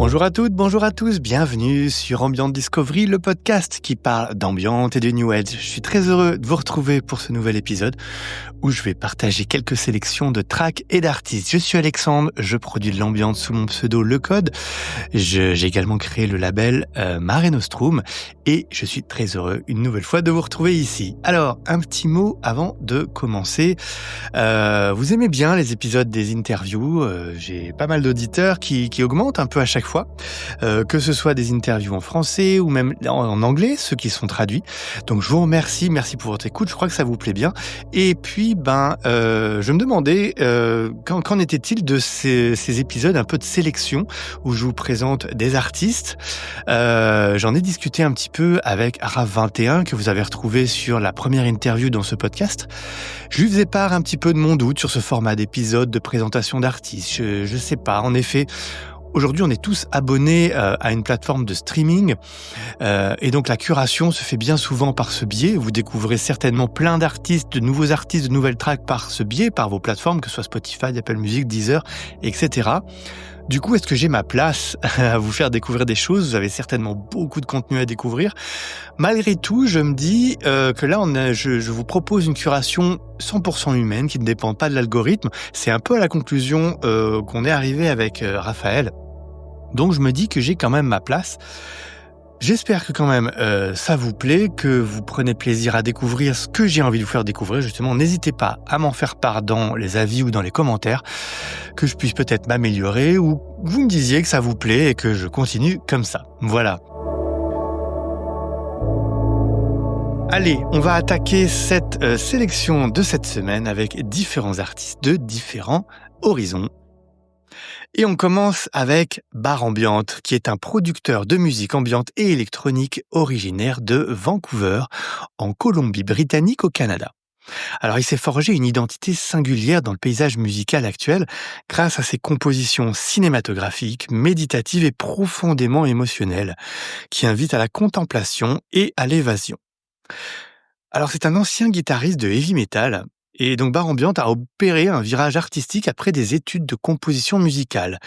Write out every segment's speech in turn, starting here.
Bonjour à toutes, bonjour à tous, bienvenue sur Ambient Discovery, le podcast qui parle d'ambiance et de New Age. Je suis très heureux de vous retrouver pour ce nouvel épisode où je vais partager quelques sélections de tracks et d'artistes. Je suis Alexandre, je produis de l'ambiance sous mon pseudo Le Code. J'ai également créé le label Mare Nostrum et je suis très heureux une nouvelle fois de vous retrouver ici. Alors, un petit mot avant de commencer. Vous aimez bien les épisodes des interviews, j'ai pas mal d'auditeurs qui augmentent un peu à chaque fois, que ce soit des interviews en français ou même en anglais, ceux qui sont traduits. Donc je vous remercie, merci pour votre écoute, je crois que ça vous plaît bien. Et puis, je me demandais, qu'en était-il de ces épisodes un peu de sélection où je vous présente des artistes. J'en ai discuté un petit peu avec Araf21 que vous avez retrouvé sur la première interview dans ce podcast. Je lui faisais part un petit peu de mon doute sur ce format d'épisode de présentation d'artistes. Je sais pas, en effet, aujourd'hui on est tous abonnés à une plateforme de streaming et donc la curation se fait bien souvent par ce biais. Vous découvrez certainement plein d'artistes, de nouveaux artistes, de nouvelles tracks par ce biais, par vos plateformes, que ce soit Spotify, Apple Music, Deezer, etc. Du coup, est-ce que j'ai ma place à vous faire découvrir des choses ? Vous avez certainement beaucoup de contenu à découvrir. Malgré tout, je me dis que là, je vous propose une curation 100% humaine qui ne dépend pas de l'algorithme. C'est un peu à la conclusion qu'on est arrivé avec Raphaël. Donc, je me dis que j'ai quand même ma place. J'espère que quand même ça vous plaît, que vous prenez plaisir à découvrir ce que j'ai envie de vous faire découvrir. Justement, n'hésitez pas à m'en faire part dans les avis ou dans les commentaires, que je puisse peut-être m'améliorer ou vous me disiez que ça vous plaît et que je continue comme ça. Voilà. Allez, on va attaquer cette sélection de cette semaine avec différents artistes de différents horizons. Et on commence avec Bar Ambiante, qui est un producteur de musique ambiante et électronique originaire de Vancouver, en Colombie-Britannique au Canada. Alors il s'est forgé une identité singulière dans le paysage musical actuel grâce à ses compositions cinématographiques, méditatives et profondément émotionnelles, qui invitent à la contemplation et à l'évasion. Alors c'est un ancien guitariste de heavy metal, et donc Bar Ambiante a opéré un virage artistique après des études de composition musicale,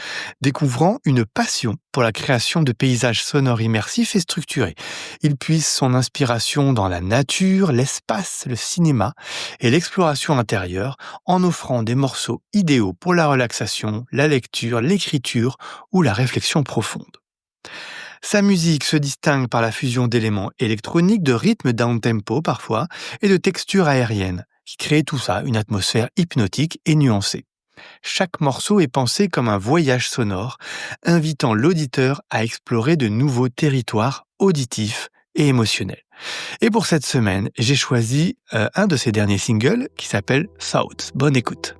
découvrant une passion pour la création de paysages sonores immersifs et structurés. Il puise son inspiration dans la nature, l'espace, le cinéma et l'exploration intérieure en offrant des morceaux idéaux pour la relaxation, la lecture, l'écriture ou la réflexion profonde. Sa musique se distingue par la fusion d'éléments électroniques, de rythmes down-tempo parfois, et de textures aériennes, qui créent tout ça une atmosphère hypnotique et nuancée. Chaque morceau est pensé comme un voyage sonore, invitant l'auditeur à explorer de nouveaux territoires auditifs et émotionnels. Et pour cette semaine, j'ai choisi un de ses derniers singles qui s'appelle Thoughts. Bonne écoute.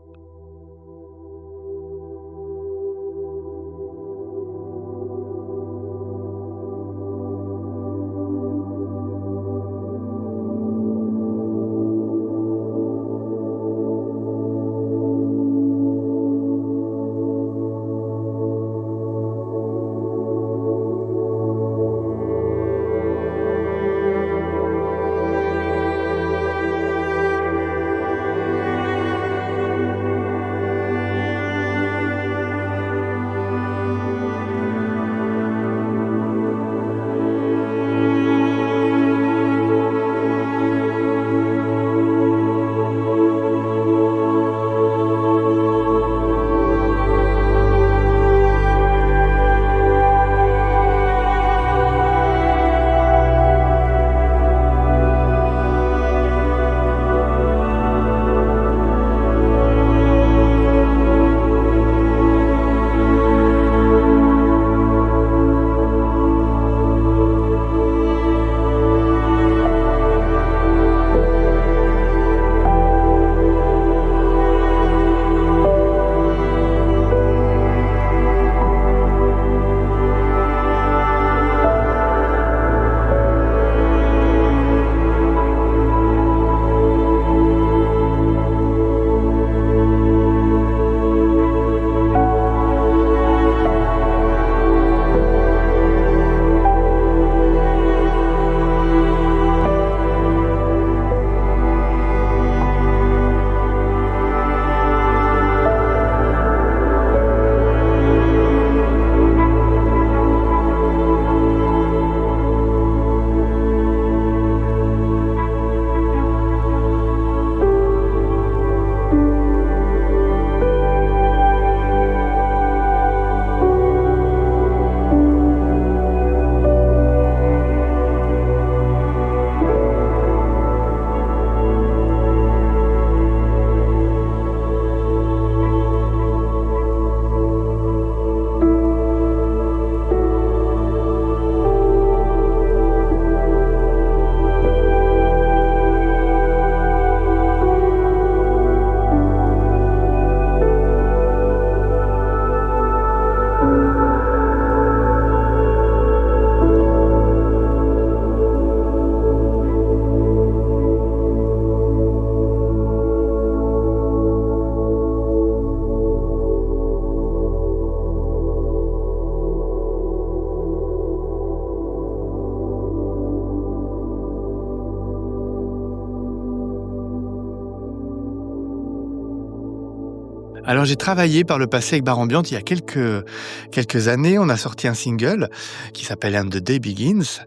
Alors j'ai travaillé par le passé avec Bar Ambiante il y a quelques années. On a sorti un single qui s'appelle And the Day Begins.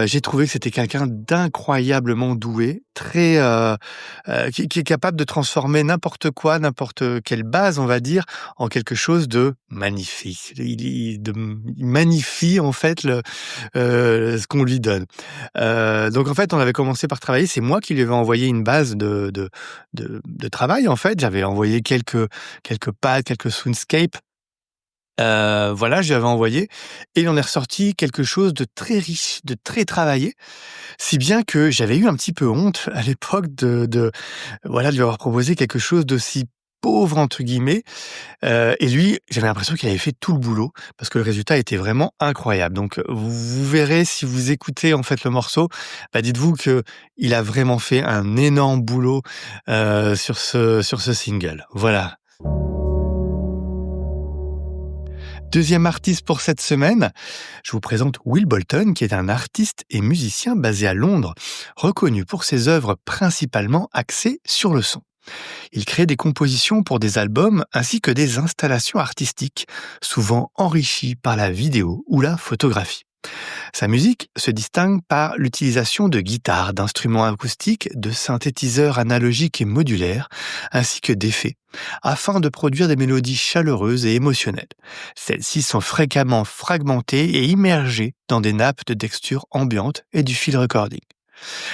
J'ai trouvé que c'était quelqu'un d'incroyablement doué, très qui est capable de transformer n'importe quoi, n'importe quelle base, on va dire, en quelque chose de magnifique. Il magnifie en fait ce qu'on lui donne. Donc en fait, on avait commencé par travailler. C'est moi qui lui avais envoyé une base de travail en fait. J'avais envoyé quelques pads, quelques soundscapes. Voilà, je lui avais envoyé et il en est ressorti quelque chose de très riche, de très travaillé, si bien que j'avais eu un petit peu honte à l'époque voilà, de lui avoir proposé quelque chose d'aussi «pauvre» entre guillemets, et lui, j'avais l'impression qu'il avait fait tout le boulot parce que le résultat était vraiment incroyable. Donc vous verrez si vous écoutez en fait le morceau, dites-vous qu'il a vraiment fait un énorme boulot, sur ce single. Voilà. Deuxième artiste pour cette semaine, je vous présente Will Bolton, qui est un artiste et musicien basé à Londres, reconnu pour ses œuvres principalement axées sur le son. Il crée des compositions pour des albums ainsi que des installations artistiques, souvent enrichies par la vidéo ou la photographie. Sa musique se distingue par l'utilisation de guitares, d'instruments acoustiques, de synthétiseurs analogiques et modulaires, ainsi que d'effets, afin de produire des mélodies chaleureuses et émotionnelles. Celles-ci sont fréquemment fragmentées et immergées dans des nappes de texture ambiante et du field recording.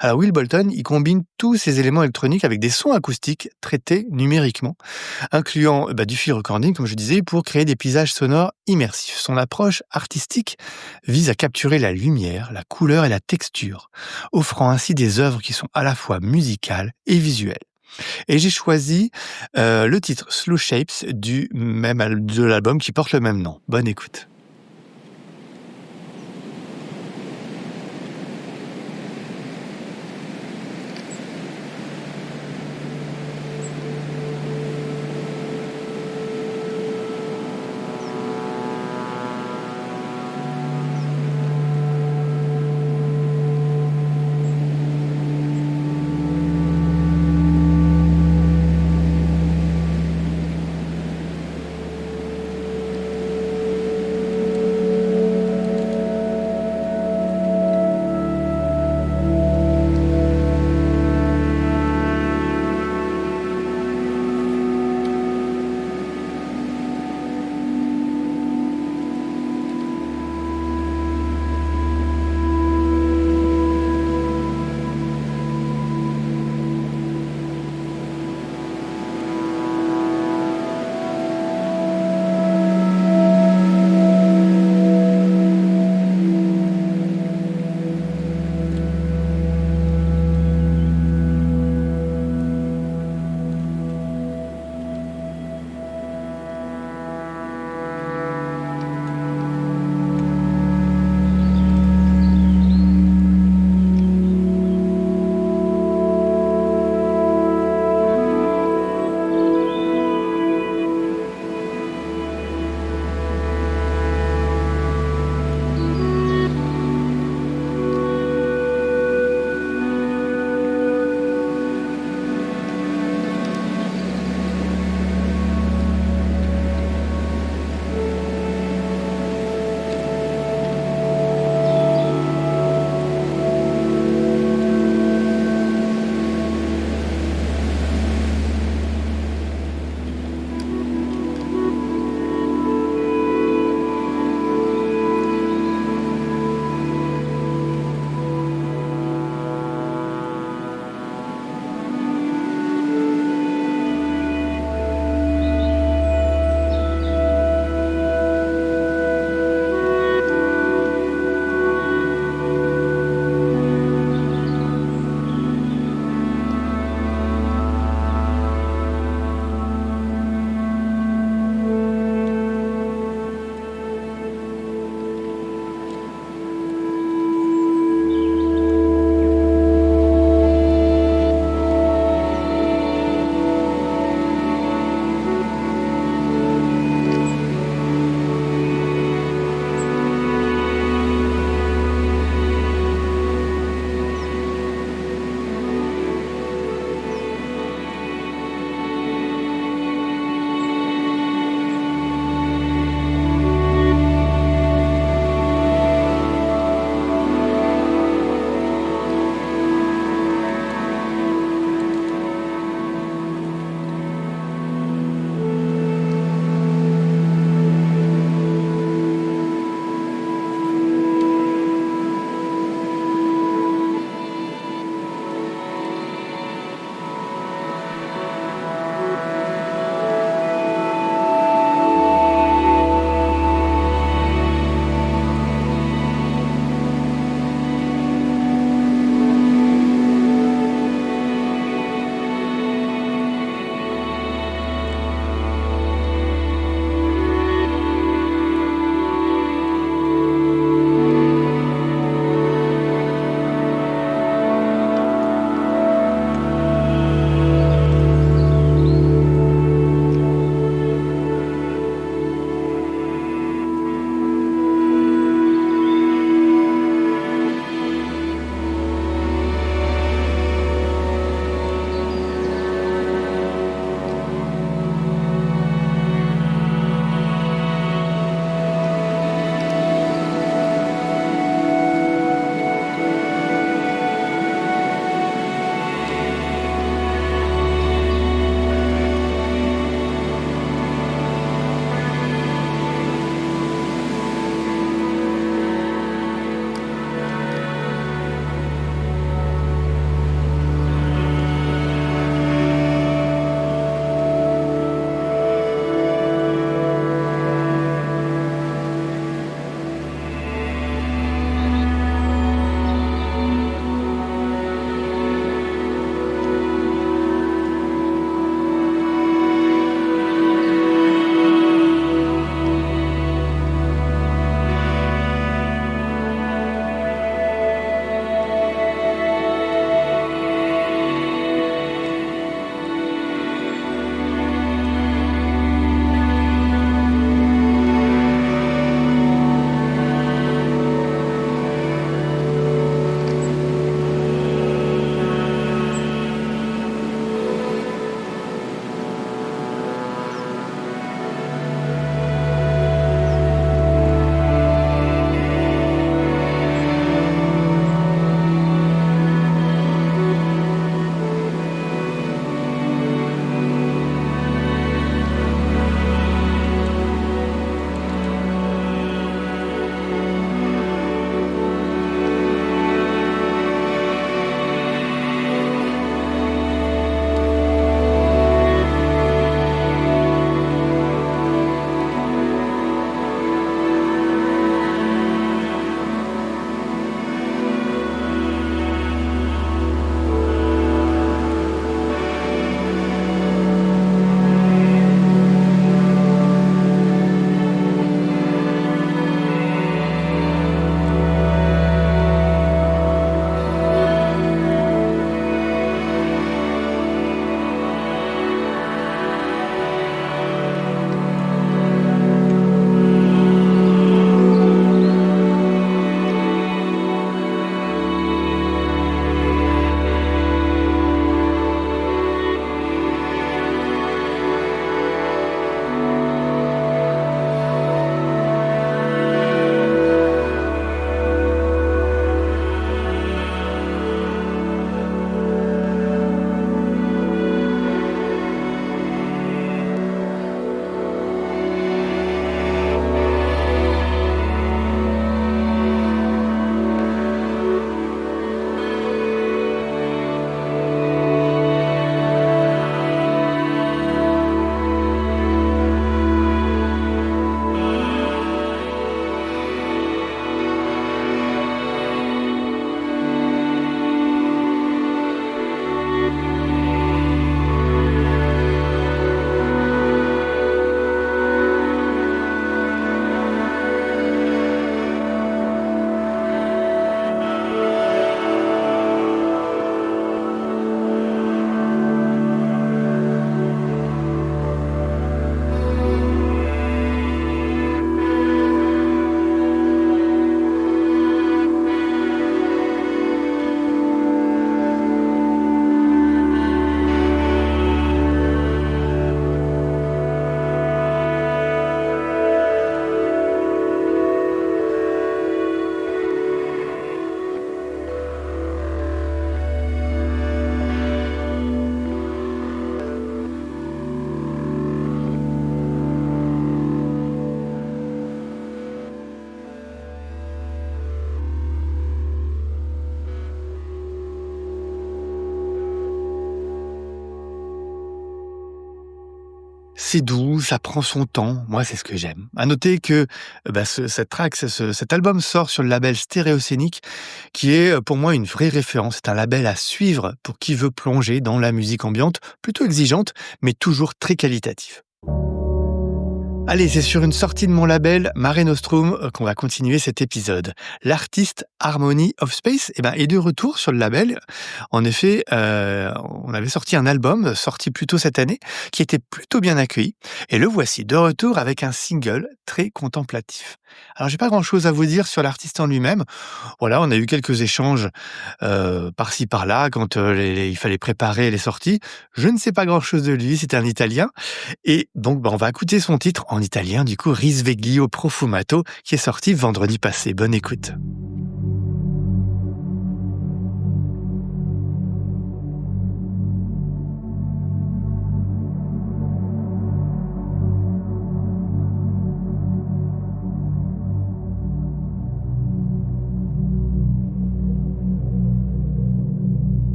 Alors Will Bolton, il combine tous ces éléments électroniques avec des sons acoustiques traités numériquement, incluant du field recording, comme je disais, pour créer des paysages sonores immersifs. Son approche artistique vise à capturer la lumière, la couleur et la texture, offrant ainsi des œuvres qui sont à la fois musicales et visuelles. Et j'ai choisi le titre Slow Shapes de l'album qui porte le même nom. Bonne écoute. c'est doux, ça prend son temps. Moi, c'est ce que j'aime. À noter que cette track, cet album sort sur le label Stéréocénique, qui est pour moi une vraie référence. C'est un label à suivre pour qui veut plonger dans la musique ambiante, plutôt exigeante, mais toujours très qualitative. Allez, c'est sur une sortie de mon label Mare Nostrum qu'on va continuer cet épisode. L'artiste Harmony of Space est de retour sur le label. En effet, on avait sorti un album, sorti plus tôt cette année, qui était plutôt bien accueilli. Et le voici de retour avec un single très contemplatif. Alors, j'ai pas grand-chose à vous dire sur l'artiste en lui-même. Voilà, on a eu quelques échanges par-ci par-là quand il fallait préparer les sorties. Je ne sais pas grand-chose de lui, c'est un Italien. Et donc, on va écouter son titre en italien, du coup, Risveglio Profumato, qui est sorti vendredi passé. Bonne écoute.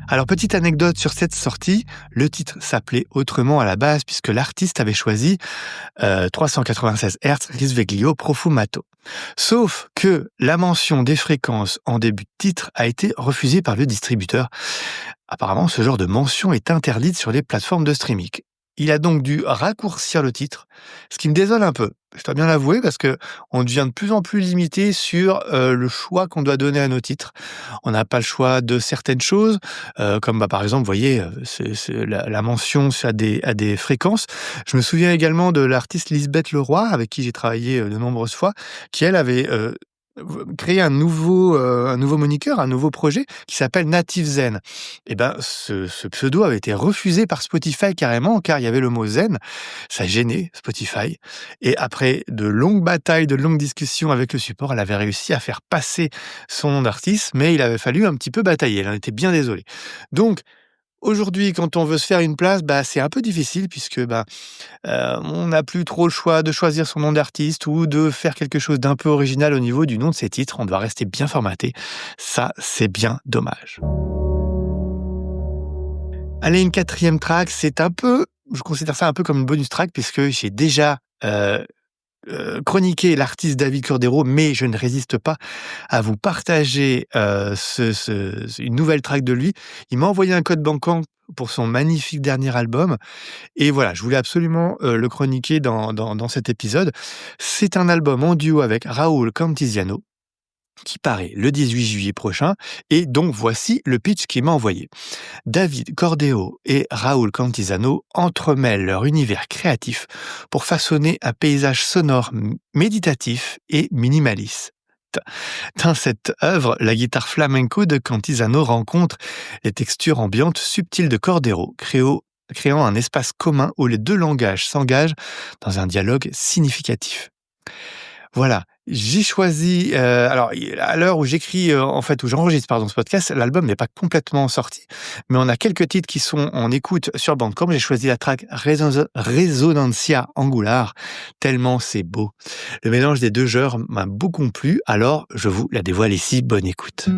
Alors, petite anecdote sur cette sortie, le titre s'appelait autrement à la base puisque l'artiste avait choisi 396 Hz Risveglio Profumato. Sauf que la mention des fréquences en début de titre a été refusée par le distributeur. Apparemment, ce genre de mention est interdite sur les plateformes de streaming. Il a donc dû raccourcir le titre, ce qui me désole un peu. Je dois bien l'avouer parce que on devient de plus en plus limité sur le choix qu'on doit donner à nos titres. On n'a pas le choix de certaines choses, comme par exemple, vous voyez, c'est la mention à des fréquences. Je me souviens également de l'artiste Lisbeth Leroy, avec qui j'ai travaillé de nombreuses fois, qui elle avait créé un nouveau moniker, un nouveau projet qui s'appelle Native Zen. Ce pseudo avait été refusé par Spotify carrément, car il y avait le mot zen. Ça gênait Spotify. Et après de longues batailles, de longues discussions avec le support, elle avait réussi à faire passer son nom d'artiste, mais il avait fallu un petit peu batailler. Elle en était bien désolée. Donc, aujourd'hui, quand on veut se faire une place, c'est un peu difficile puisque on n'a plus trop le choix de choisir son nom d'artiste ou de faire quelque chose d'un peu original au niveau du nom de ses titres. On doit rester bien formaté. Ça, c'est bien dommage. Allez, une 4e track, je considère ça un peu comme une bonus track puisque j'ai déjà chroniqué l'artiste David Cordero, mais je ne résiste pas à vous partager une nouvelle track de lui. Il m'a envoyé un code bancaire pour son magnifique dernier album. Et voilà, je voulais absolument le chroniquer dans cet épisode. C'est un album en duo avec Raúl Cantizano, qui paraît le 18 juillet prochain, et donc voici le pitch qu'il m'a envoyé. David Cordero et Raúl Cantizano entremêlent leur univers créatif pour façonner un paysage sonore méditatif et minimaliste. Dans cette œuvre, la guitare flamenco de Cantizano rencontre les textures ambiantes subtiles de Cordero, créant un espace commun où les deux langages s'engagent dans un dialogue significatif. Voilà, j'ai choisi, alors à l'heure où j'écris, où j'enregistre ce podcast, l'album n'est pas complètement sorti, mais on a quelques titres qui sont en écoute sur Bandcamp. J'ai choisi la track Resonancia Angular, tellement c'est beau. Le mélange des deux genres m'a beaucoup plu, alors je vous la dévoile ici, bonne écoute.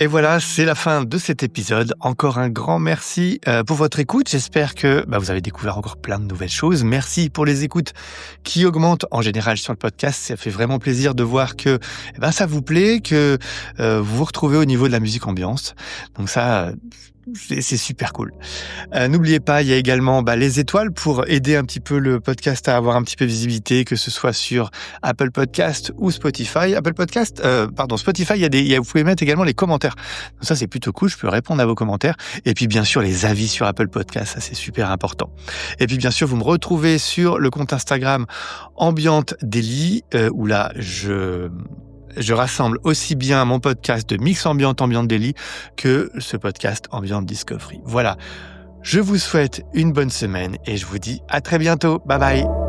Et voilà, c'est la fin de cet épisode. Encore un grand merci pour votre écoute. J'espère que vous avez découvert encore plein de nouvelles choses. Merci pour les écoutes qui augmentent en général sur le podcast. Ça fait vraiment plaisir de voir que ça vous plaît, que vous vous retrouvez au niveau de la musique ambiance. Donc ça, C'est super cool. N'oubliez pas, il y a également les étoiles pour aider un petit peu le podcast à avoir un petit peu de visibilité, que ce soit sur Apple Podcast ou Spotify. Spotify, vous pouvez mettre également les commentaires. Donc ça, c'est plutôt cool, je peux répondre à vos commentaires. Et puis, bien sûr, les avis sur Apple Podcast, ça, c'est super important. Et puis, bien sûr, vous me retrouvez sur le compte Instagram Ambient Daily, où là, je rassemble aussi bien mon podcast de Mix Ambient Daily que ce podcast Ambient Discovery. Voilà. Je vous souhaite une bonne semaine et je vous dis à très bientôt. Bye bye.